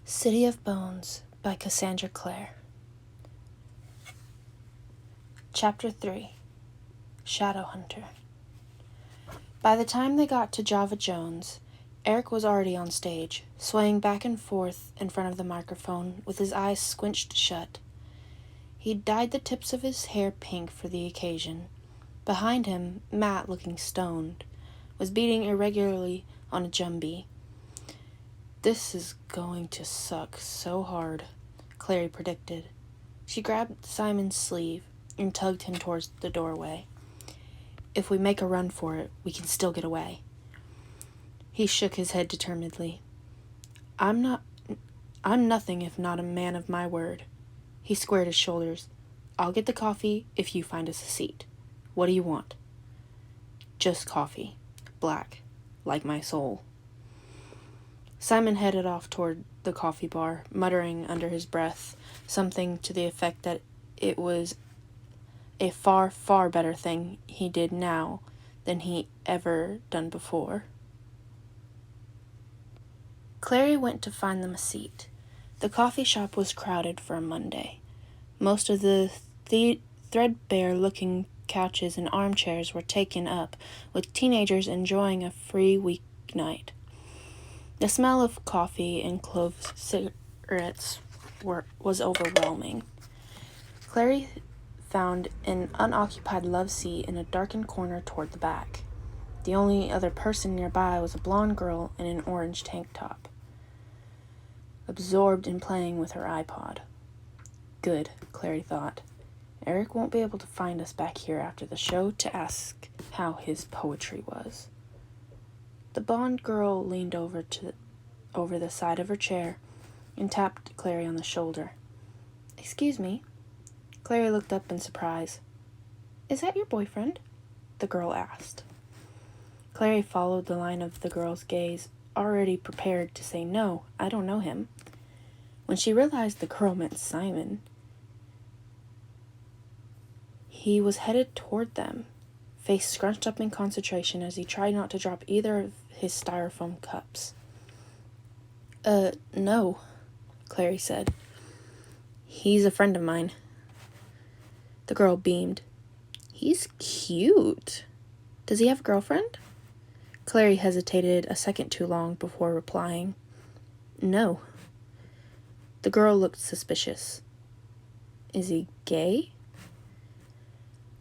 City of Bones by Cassandra Clare. Chapter 3. Shadowhunter. By the time they got to Java Jones, Eric was already on stage, swaying back and forth in front of the microphone with his eyes squinched shut. He'd dyed the tips of his hair pink for the occasion. Behind him, Matt, looking stoned, was beating irregularly on a djembe. "This is going to suck so hard," Clary predicted. She grabbed Simon's sleeve and tugged him towards the doorway. "If we make a run for it, we can still get away." He shook his head determinedly. I'm nothing if not a man of my word." He squared his shoulders. "I'll get the coffee if you find us a seat. What do you want?" "Just coffee. Black. Like my soul." Simon headed off toward the coffee bar, muttering under his breath something to the effect that it was a far, far better thing he did now than he ever done before. Clary went to find them a seat. The coffee shop was crowded for a Monday. Most of the threadbare-looking couches and armchairs were taken up with teenagers enjoying a free weeknight. The smell of coffee and clove cigarettes was overwhelming. Clary found an unoccupied love seat in a darkened corner toward the back. The only other person nearby was a blonde girl in an orange tank top, absorbed in playing with her iPod. Good, Clary thought. Eric won't be able to find us back here after the show to ask how his poetry was. The blonde girl leaned over the side of her chair and tapped Clary on the shoulder. "Excuse me." Clary looked up in surprise. "Is that your boyfriend?" the girl asked. Clary followed the line of the girl's gaze, already prepared to say, "No, I don't know him." When she realized the girl meant Simon, he was headed toward them, face scrunched up in concentration as he tried not to drop either of his styrofoam cups. No," Clary said. "He's a friend of mine." The girl beamed. "He's cute. Does he have a girlfriend?" Clary hesitated a second too long before replying. "No." The girl looked suspicious. "Is he gay?"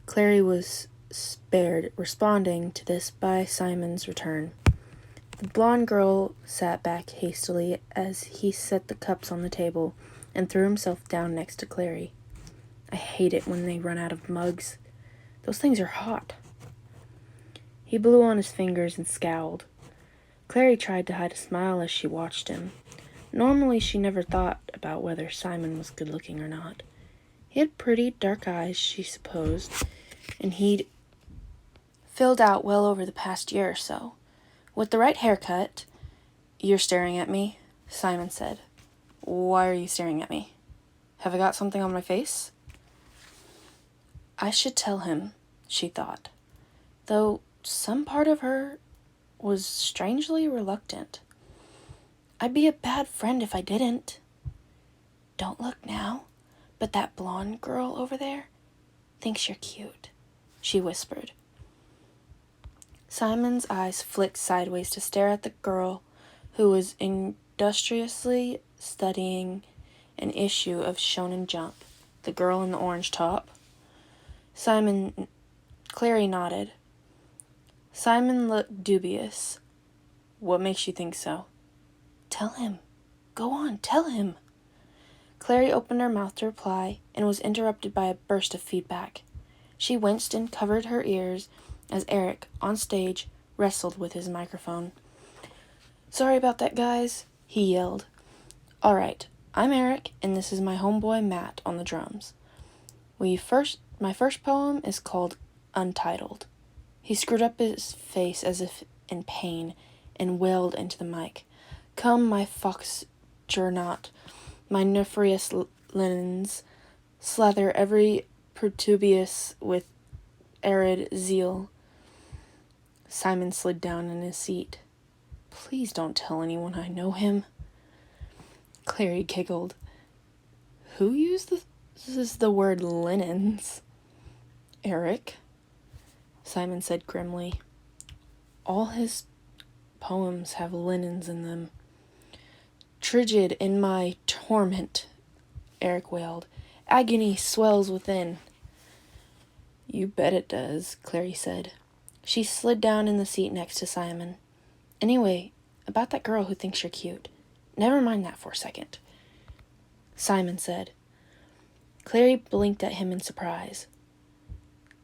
Clary was spared responding to this by Simon's return. The blonde girl sat back hastily as he set the cups on the table and threw himself down next to Clary. "I hate it when they run out of mugs. Those things are hot." He blew on his fingers and scowled. Clary tried to hide a smile as she watched him. Normally she never thought about whether Simon was good-looking or not. He had pretty dark eyes, she supposed, and he'd filled out well over the past year or so. With the right haircut. "You're staring at me," Simon said. "Why are you staring at me? Have I got something on my face?" I should tell him, she thought, though some part of her was strangely reluctant. I'd be a bad friend if I didn't. "Don't look now, but that blonde girl over there thinks you're cute," she whispered. Simon's eyes flicked sideways to stare at the girl who was industriously studying an issue of Shonen Jump, the girl in the orange top. Clary nodded. Simon looked dubious. "What makes you think so?" "Tell him. Go on, tell him." Clary opened her mouth to reply and was interrupted by a burst of feedback. She winced and covered her ears as Eric, on stage, wrestled with his microphone. "Sorry about that, guys," he yelled. "All right, I'm Eric, and this is my homeboy Matt on the drums. My first poem is called Untitled." He screwed up his face as if in pain and wailed into the mic. "Come, my fox journot, my nefarious linens, slather every protuberous with arid zeal." Simon slid down in his seat. "Please don't tell anyone I know him." Clary giggled. Who uses the word linens? Eric, Simon said grimly. All his poems have linens in them. Trigid in my torment, Eric wailed. Agony swells within. You bet it does, Clary said. She slid down in the seat next to Simon. Anyway, about that girl who thinks you're cute. Never mind that for a second, Simon said. Clary blinked at him in surprise.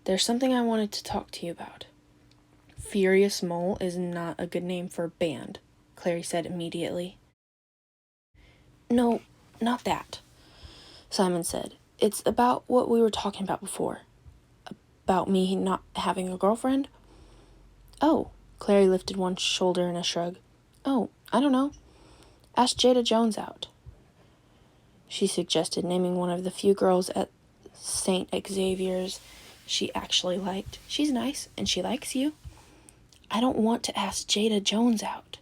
There's something I wanted to talk to you about. Furious Mole is not a good name for a band, Clary said immediately. No, not that, Simon said. It's about what we were talking about before. About me not having a girlfriend? Oh, Clary lifted one shoulder in a shrug. Oh, I don't know. Ask Jada Jones out, she suggested, naming one of the few girls at St. Xavier's she actually liked. She's nice, and she likes you. I don't want to ask Jada Jones out.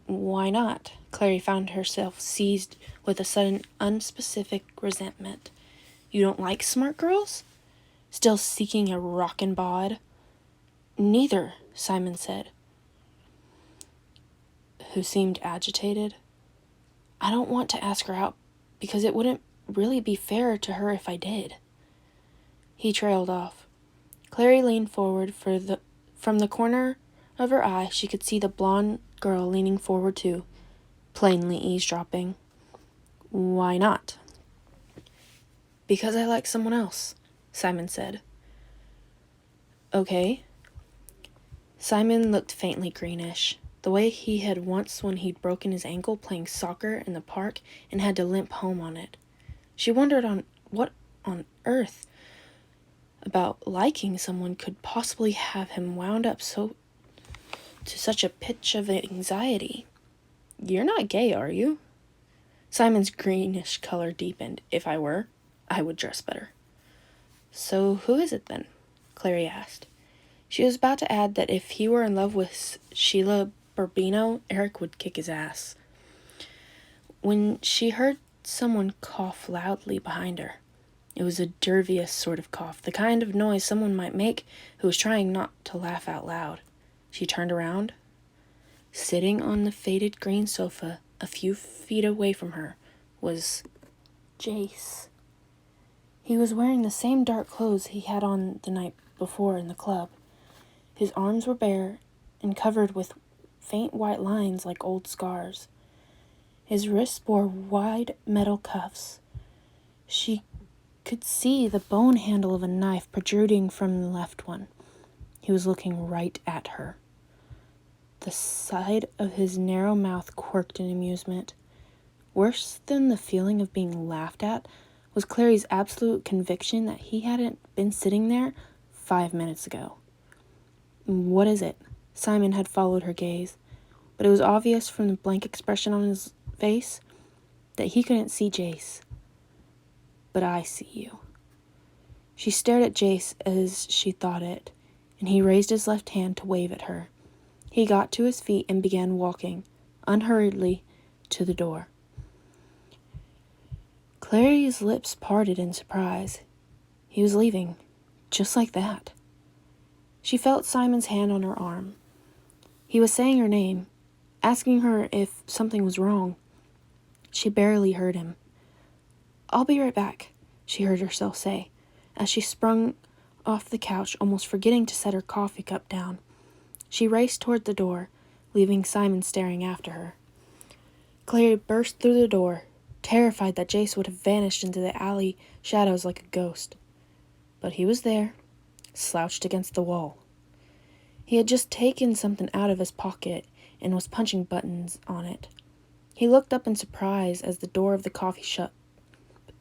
Why not? Clary found herself seized with a sudden unspecific resentment. You don't like smart girls? Still seeking a rockin' bod? Neither, Simon said, who seemed agitated. I don't want to ask her out because it wouldn't really be fair to her if I did. He trailed off. Clary leaned forward. From the corner of her eye, she could see the blonde girl leaning forward too, plainly eavesdropping. Why not? Because I like someone else, Simon said. Okay. Simon looked faintly greenish, the way he had once when he'd broken his ankle playing soccer in the park and had to limp home on it. She wondered what on earth about liking someone could possibly have him wound up to such a pitch of anxiety. You're not gay, are you? Simon's greenish color deepened. If I were, I would dress better. So who is it then? Clary asked. She was about to add that if he were in love with Sheila Burbino, Eric would kick his ass, when she heard someone cough loudly behind her. It was a dervious sort of cough, the kind of noise someone might make who was trying not to laugh out loud. She turned around. Sitting on the faded green sofa a few feet away from her was Jace. He was wearing the same dark clothes he had on the night before in the club. His arms were bare and covered with faint white lines like old scars. His wrists bore wide metal cuffs. She could see the bone handle of a knife protruding from the left one. He was looking right at her. The side of his narrow mouth quirked in amusement. Worse than the feeling of being laughed at was Clary's absolute conviction that he hadn't been sitting there 5 minutes ago. What is it? Simon had followed her gaze, but it was obvious from the blank expression on his face that he couldn't see Jace. But I see you. She stared at Jace as she thought it, and he raised his left hand to wave at her. He got to his feet and began walking, unhurriedly, to the door. Clary's lips parted in surprise. He was leaving, just like that. She felt Simon's hand on her arm. He was saying her name, asking her if something was wrong. She barely heard him. I'll be right back, she heard herself say, as she sprung off the couch, almost forgetting to set her coffee cup down. She raced toward the door, leaving Simon staring after her. Clary burst through the door, terrified that Jace would have vanished into the alley shadows like a ghost. But he was there, slouched against the wall. He had just taken something out of his pocket and was punching buttons on it. He looked up in surprise as the door of the coffee shop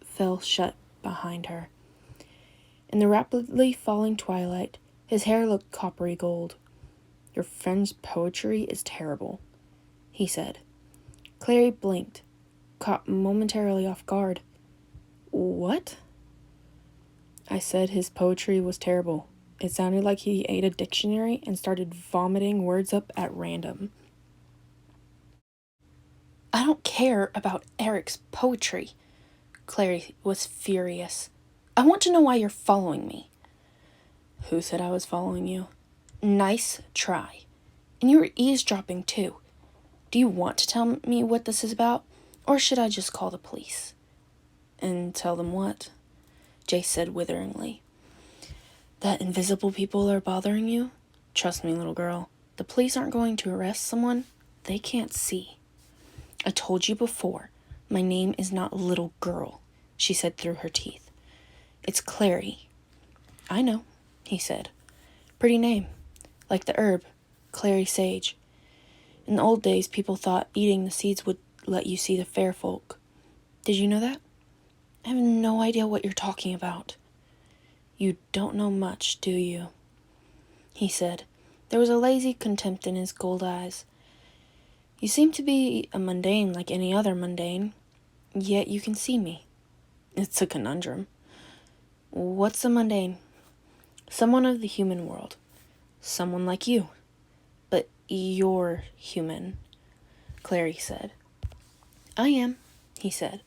fell shut behind her. In the rapidly falling twilight, his hair looked coppery gold. Your friend's poetry is terrible, he said. Clary blinked, caught momentarily off guard. What? I said his poetry was terrible. It sounded like he ate a dictionary and started vomiting words up at random. I don't care about Eric's poetry. Clary was furious. I want to know why you're following me. Who said I was following you? Nice try. And you were eavesdropping too. Do you want to tell me what this is about? Or should I just call the police? And tell them what? Jace said witheringly. That invisible people are bothering you? Trust me, little girl. The police aren't going to arrest someone they can't see. I told you before, my name is not little girl, she said through her teeth. It's Clary. I know, he said. Pretty name. Like the herb, Clary sage. In the old days, people thought eating the seeds would let you see the fair folk. Did you know that? I have no idea what you're talking about. You don't know much, do you? He said. There was a lazy contempt in his gold eyes. You seem to be a mundane like any other mundane, yet you can see me. It's a conundrum. What's a mundane? Someone of the human world. Someone like you. But you're human, Clary said. I am, he said,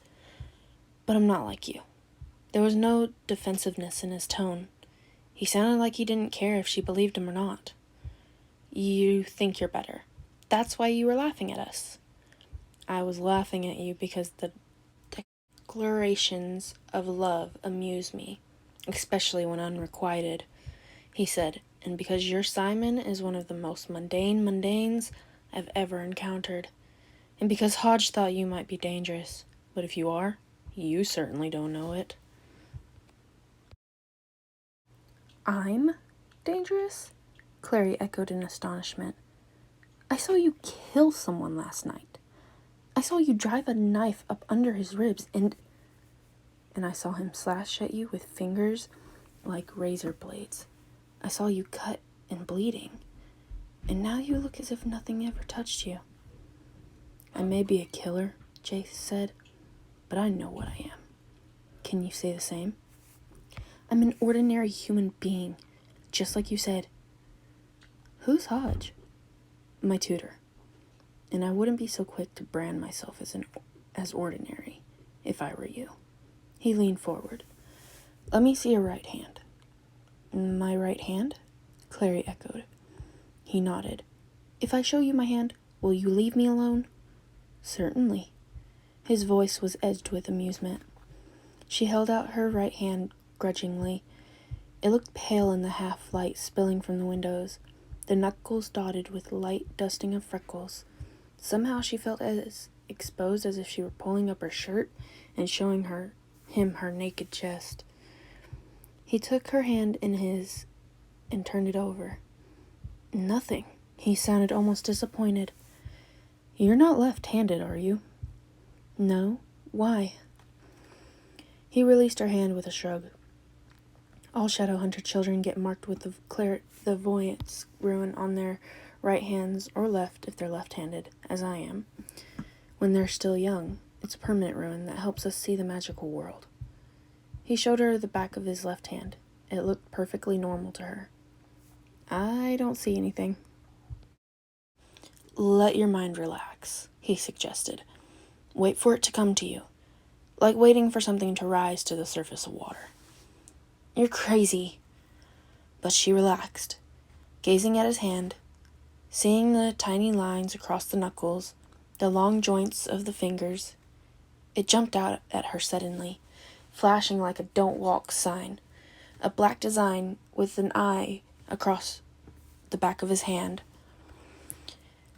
but I'm not like you. There was no defensiveness in his tone. He sounded like he didn't care if she believed him or not. You think you're better. That's why you were laughing at us. I was laughing at you because the declarations of love amuse me, especially when unrequited, he said, and because your Simon is one of the most mundane mundanes I've ever encountered, and because Hodge thought you might be dangerous, but if you are, you certainly don't know it. I'm dangerous? Clary echoed in astonishment. I saw you kill someone last night. I saw you drive a knife up under his ribs, and I saw him slash at you with fingers like razor blades. I saw you cut and bleeding, and now you look as if nothing ever touched you. I may be a killer, Jace said, but I know what I am. Can you say the same? I'm an ordinary human being, just like you said. Who's Hodge? My tutor. And I wouldn't be so quick to brand myself as ordinary, if I were you. He leaned forward. Let me see your right hand. My right hand? Clary echoed. He nodded. If I show you my hand, will you leave me alone? Certainly. His voice was edged with amusement. She held out her right hand grudgingly. It looked pale in the half-light spilling from the windows, the knuckles dotted with light dusting of freckles. Somehow she felt as exposed as if she were pulling up her shirt and showing him her naked chest. He took her hand in his and turned it over. Nothing. He sounded almost disappointed. You're not left-handed, are you? No. Why? He released her hand with a shrug. All Shadowhunter children get marked with the clairvoyance rune on their right hands or left if they're left-handed, as I am. When they're still young, it's a permanent rune that helps us see the magical world. He showed her the back of his left hand. It looked perfectly normal to her. I don't see anything. Let your mind relax, he suggested. Wait for it to come to you, like waiting for something to rise to the surface of water. You're crazy. But she relaxed, gazing at his hand, seeing the tiny lines across the knuckles, the long joints of the fingers. It jumped out at her suddenly, flashing like a don't walk sign, a black design with an eye across the back of his hand.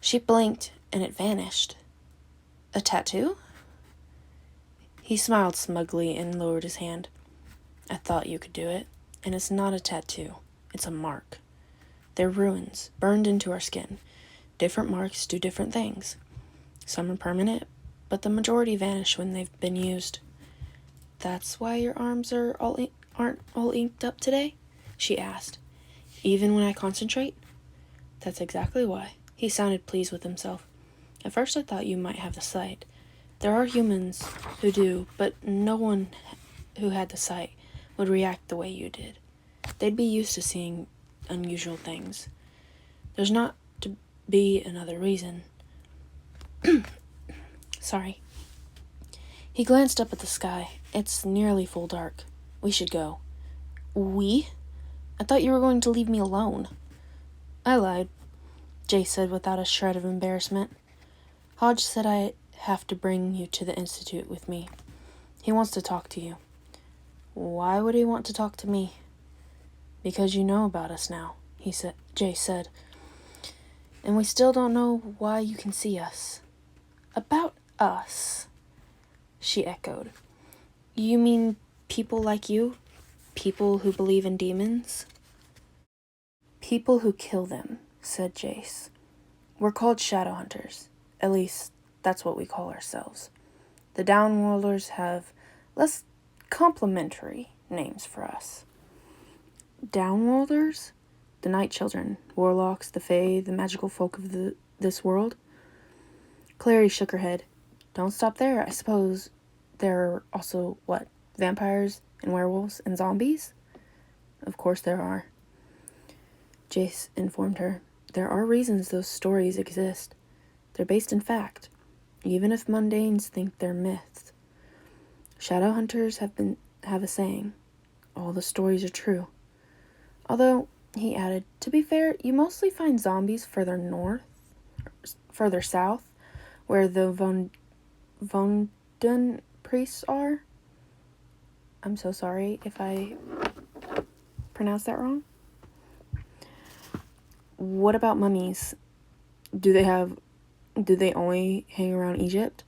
She blinked and it vanished. A tattoo? He smiled smugly and lowered his hand. I thought you could do it, and it's not a tattoo, it's a mark. They're runes, burned into our skin. Different marks do different things. Some are permanent, but the majority vanish when they've been used. That's why your arms aren't all inked up today? She asked. Even when I concentrate? That's exactly why. He sounded pleased with himself. At first I thought you might have the sight. There are humans who do, but no one who had the sight would react the way you did. They'd be used to seeing unusual things. There's not to be another reason. Sorry. He glanced up at the sky. It's nearly full dark. We should go. We? I thought you were going to leave me alone. I lied, Jace said without a shred of embarrassment. Hodge said I have to bring you to the Institute with me. He wants to talk to you. Why would he want to talk to me? Because you know about us now, Jace said. And we still don't know why you can see us. About us, she echoed. You mean people like you? People who believe in demons? People who kill them, said Jace. We're called Shadowhunters. At least, that's what we call ourselves. The Downworlders have less complimentary names for us. Downworlders? The Night Children, warlocks, the Fae, the magical folk of this world? Clary shook her head. Don't stop there. I suppose there are also, vampires and werewolves and zombies? Of course there are. Jace informed her. There are reasons those stories exist. They're based in fact, even if mundanes think they're myths. Shadowhunters have a saying, all the stories are true. Although, he added, to be fair, you mostly find zombies further south, where the Vonden priests are. I'm so sorry if I pronounced that wrong. What about mummies? Do they only hang around Egypt?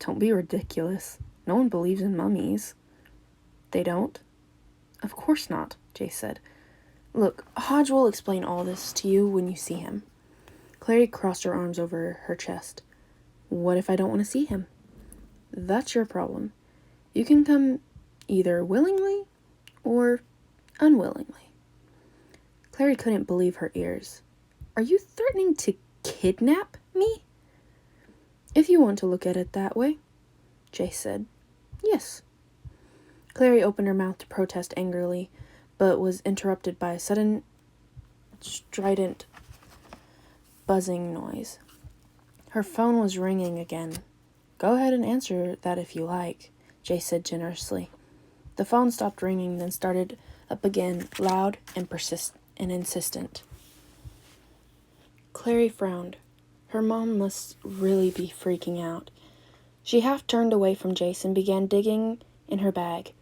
Don't be ridiculous. No one believes in mummies. They don't? Of course not, Jace said. Look, Hodge will explain all this to you when you see him. Clary crossed her arms over her chest. What if I don't want to see him? That's your problem. You can come either willingly or unwillingly. Clary couldn't believe her ears. Are you threatening to kidnap me? If you want to look at it that way, Jace said. Yes. Clary opened her mouth to protest angrily, but was interrupted by a sudden, strident, buzzing noise. Her phone was ringing again. Go ahead and answer that if you like, Jace said generously. The phone stopped ringing, then started up again, loud and insistent. Clary frowned. Her mom must really be freaking out. She half turned away from Jace and began digging in her bag.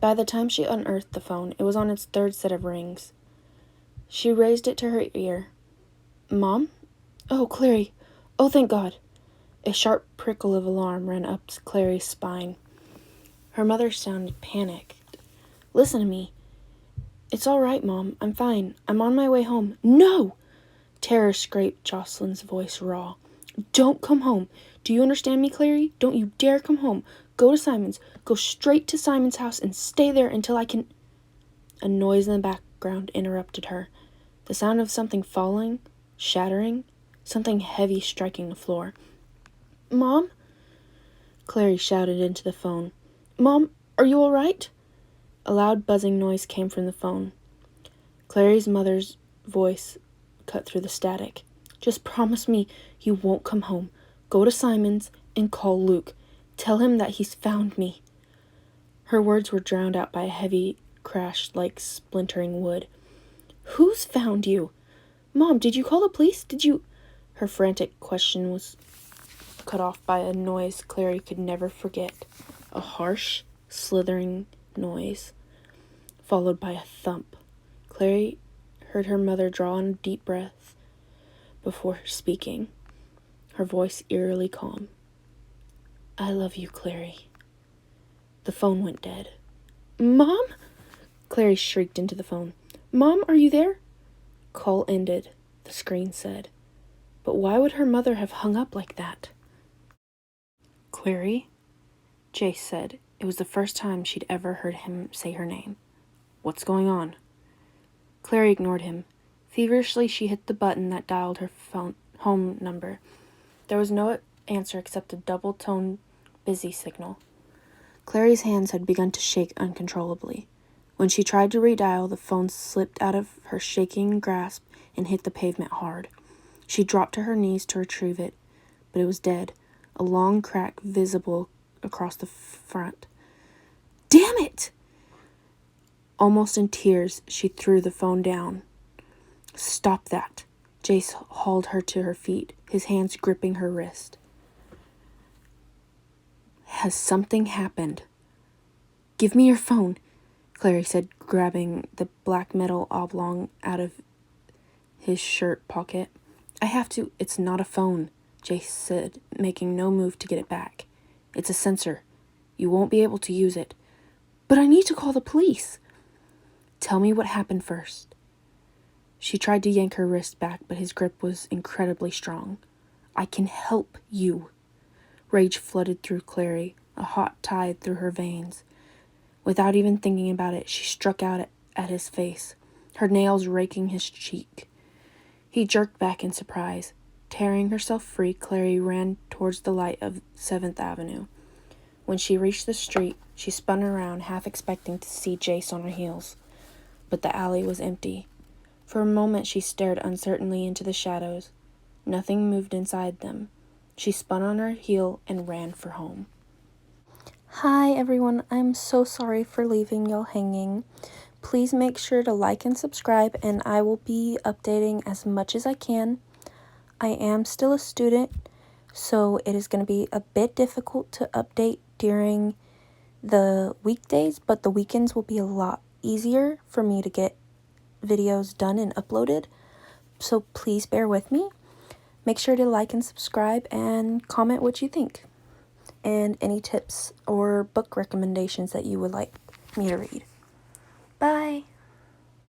By the time she unearthed the phone, it was on its third set of rings. She raised it to her ear. Mom? Oh, Clary. Oh, thank God. A sharp prickle of alarm ran up Clary's spine. Her mother sounded panicked. Listen to me. It's all right, Mom. I'm fine. I'm on my way home. No! Terror scraped Jocelyn's voice raw. Don't come home. Do you understand me, Clary? Don't you dare come home. Go to Simon's. Go straight to Simon's house and stay there until I can... A noise in the background interrupted her. The sound of something falling, shattering, something heavy striking the floor. Mom? Clary shouted into the phone. Mom, are you all right? A loud buzzing noise came from the phone. Clary's mother's voice cut through the static. Just promise me you won't come home. Go to Simon's and call Luke. Tell him that he's found me. Her words were drowned out by a heavy crash like splintering wood. Who's found you? Mom, did you call the police? Did you... Her frantic question was cut off by a noise Clary could never forget. A harsh, slithering noise, followed by a thump. Clary heard her mother draw a deep breath before speaking, her voice eerily calm. I love you, Clary. The phone went dead. Mom? Clary shrieked into the phone. Mom, are you there? Call ended, the screen said. But why would her mother have hung up like that? Clary? Jace said. It was the first time she'd ever heard him say her name. What's going on? Clary ignored him. Feverishly, she hit the button that dialed her phone home number. There was no answer except a double-toned busy signal. Clary's hands had begun to shake uncontrollably. When she tried to redial, the phone slipped out of her shaking grasp and hit the pavement hard. She dropped to her knees to retrieve it, but it was dead, a long crack visible across the front. "Damn it!" Almost in tears, she threw the phone down. "Stop that." Jace hauled her to her feet, his hands gripping her wrist. "Has something happened?" "Give me your phone," Clary said, grabbing the black metal oblong out of his shirt pocket. "I have to—" "It's not a phone," Jace said, making no move to get it back. "It's a sensor. You won't be able to use it." "But I need to call the police." "Tell me what happened first." She tried to yank her wrist back, but his grip was incredibly strong. "I can help you." Rage flooded through Clary, a hot tide through her veins. Without even thinking about it, she struck out at his face, her nails raking his cheek. He jerked back in surprise. Tearing herself free, Clary ran towards the light of 7th Avenue. When she reached the street, she spun around, half expecting to see Jace on her heels. But the alley was empty. For a moment, she stared uncertainly into the shadows. Nothing moved inside them. She spun on her heel and ran for home. Hi everyone, I'm so sorry for leaving y'all hanging. Please make sure to like and subscribe, and I will be updating as much as I can. I am still a student, so it is going to be a bit difficult to update during the weekdays, but the weekends will be a lot easier for me to get videos done and uploaded. So please bear with me. Make sure to like and subscribe and comment what you think and any tips or book recommendations that you would like me to read. Bye!